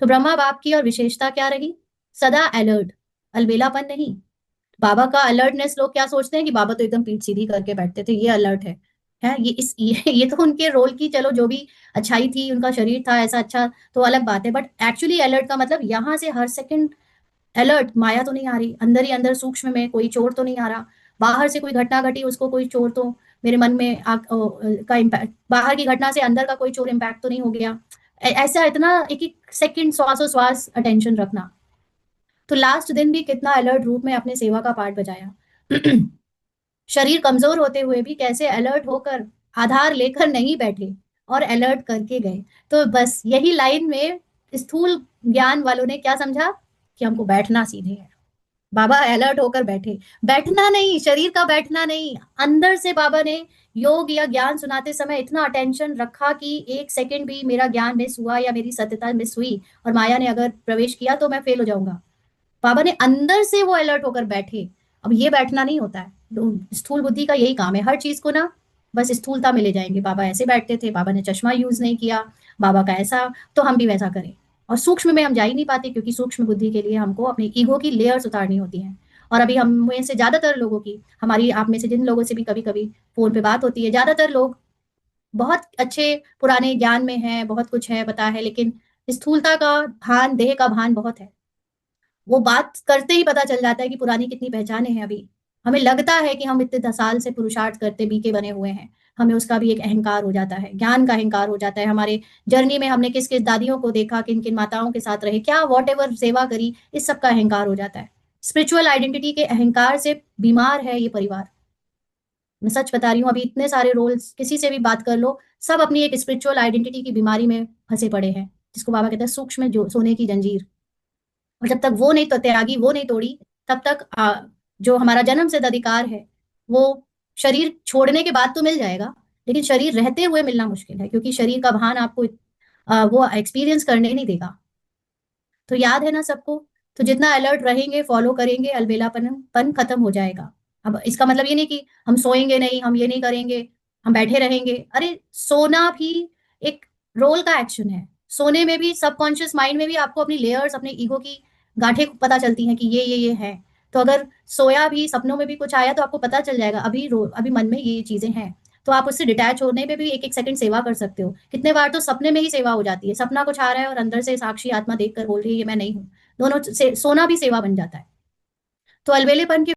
तो ब्रह्मा बाप की और विशेषता क्या रही? सदा अलर्ट, अलबेलापन नहीं। बाबा का अलर्टनेस, लोग क्या सोचते हैं कि बाबा तो एकदम पीठ सीधी करके बैठते थे, ये अलर्ट है ये तो उनके रोल की, चलो जो भी अच्छाई थी, उनका शरीर था ऐसा अच्छा, तो अलग बात है। बट एक्चुअली अलर्ट का मतलब यहाँ से हर सेकंड अलर्ट, माया तो नहीं आ रही, अंदर ही अंदर सूक्ष्म में कोई चोर तो नहीं आ रहा, बाहर से कोई घटना घटी उसको कोई चोर तो मेरे मन में का इम्पैक्ट, बाहर की घटना से अंदर का कोई चोर इम्पैक्ट तो नहीं हो गया। ऐसा इतना एक एक सेकंड श्वासोश्वास अटेंशन रखना। तो लास्ट दिन भी कितना अलर्ट रूप में अपने सेवा का पार्ट बजाया। शरीर कमजोर होते हुए भी कैसे अलर्ट होकर आधार लेकर नहीं बैठे और अलर्ट करके गए। तो बस यही लाइन में स्थूल ज्ञान वालों ने क्या समझा कि हमको बैठना सीधे है। बाबा अलर्ट होकर बैठे, बैठना नहीं, शरीर का बैठना नहीं, अंदर से बाबा ने योग या ज्ञान सुनाते समय इतना अटेंशन रखा कि एक सेकंड भी मेरा ज्ञान मिस हुआ या मेरी सत्यता मिस हुई और माया ने अगर प्रवेश किया तो मैं फेल हो जाऊंगा। बाबा ने अंदर से वो अलर्ट होकर बैठे। अब ये बैठना नहीं होता है, स्थूल बुद्धि का यही काम है, हर चीज को ना बस स्थूलता में ले जाएंगे। बाबा ऐसे बैठते थे, बाबा ने चश्मा यूज नहीं किया, बाबा का ऐसा, तो हम भी वैसा करें। और सूक्ष्म में हम जा ही नहीं पाते, क्योंकि सूक्ष्म बुद्धि के लिए हमको अपनी ईगो की लेयर्स उतारनी होती हैं। और अभी हम में से ज्यादातर लोगों की, हमारी आप में से जिन लोगों से भी कभी कभी फोन पे बात होती है, ज्यादातर लोग बहुत अच्छे पुराने ज्ञान में हैं, बहुत कुछ है पता है, लेकिन स्थूलता का भान, देह का भान बहुत है। वो बात करते ही पता चल जाता है कि पुरानी कितनी पहचाने हैं अभी। हमें लगता है कि हम इतने 10 साल से पुरुषार्थ करते बीके बने हुए हैं, हमें उसका भी एक अहंकार हो जाता है, ज्ञान का अहंकार हो जाता है। हमारे जर्नी में हमने किस किस दादियों को देखा, किन किन माताओं के साथ रहे, क्या वॉट एवर सेवा करी, इस सब का अहंकार हो जाता है। स्पिरिचुअल आइडेंटिटी के अहंकार से बीमार है ये परिवार। मैं सच बता रही हूँ, अभी इतने सारे रोल्स, किसी से भी बात कर लो, सब अपनी एक स्पिरिचुअल आइडेंटिटी की बीमारी में फंसे पड़े हैं, जिसको बाबा कहते हैं सूक्ष्म जो सोने की जंजीर। और जब तक वो नहीं तो त्यागी, वो नहीं तोड़ी, तब तक जो हमारा जन्म सिद्ध अधिकार है, वो शरीर छोड़ने के बाद तो मिल जाएगा, लेकिन शरीर रहते हुए मिलना मुश्किल है, क्योंकि शरीर का भान आपको वो एक्सपीरियंस करने नहीं देगा। तो याद है ना सबको? तो जितना अलर्ट रहेंगे, फॉलो करेंगे, अलबेलापन पन खत्म हो जाएगा। अब इसका मतलब ये नहीं कि हम सोएंगे नहीं, हम ये नहीं करेंगे, हम बैठे रहेंगे। अरे सोना भी एक रोल का एक्शन है। सोने में भी सबकॉन्शियस माइंड में भी आपको अपनी लेयर्स, अपने ईगो की गांठें पता चलती हैं कि ये है। तो अगर सोया भी, सपनों में भी कुछ आया तो आपको पता चल जाएगा, अभी मन में ये चीजें हैं। तो आप उससे डिटैच होने में भी एक एक सेकंड सेवा कर सकते हो। कितने बार तो सपने में ही सेवा हो जाती है, सपना कुछ आ रहा है और अंदर से साक्षी आत्मा देखकर बोल रही है ये मैं नहीं हूँ। दोनों से सोना भी सेवा बन जाता है। तो अलवेलेपन की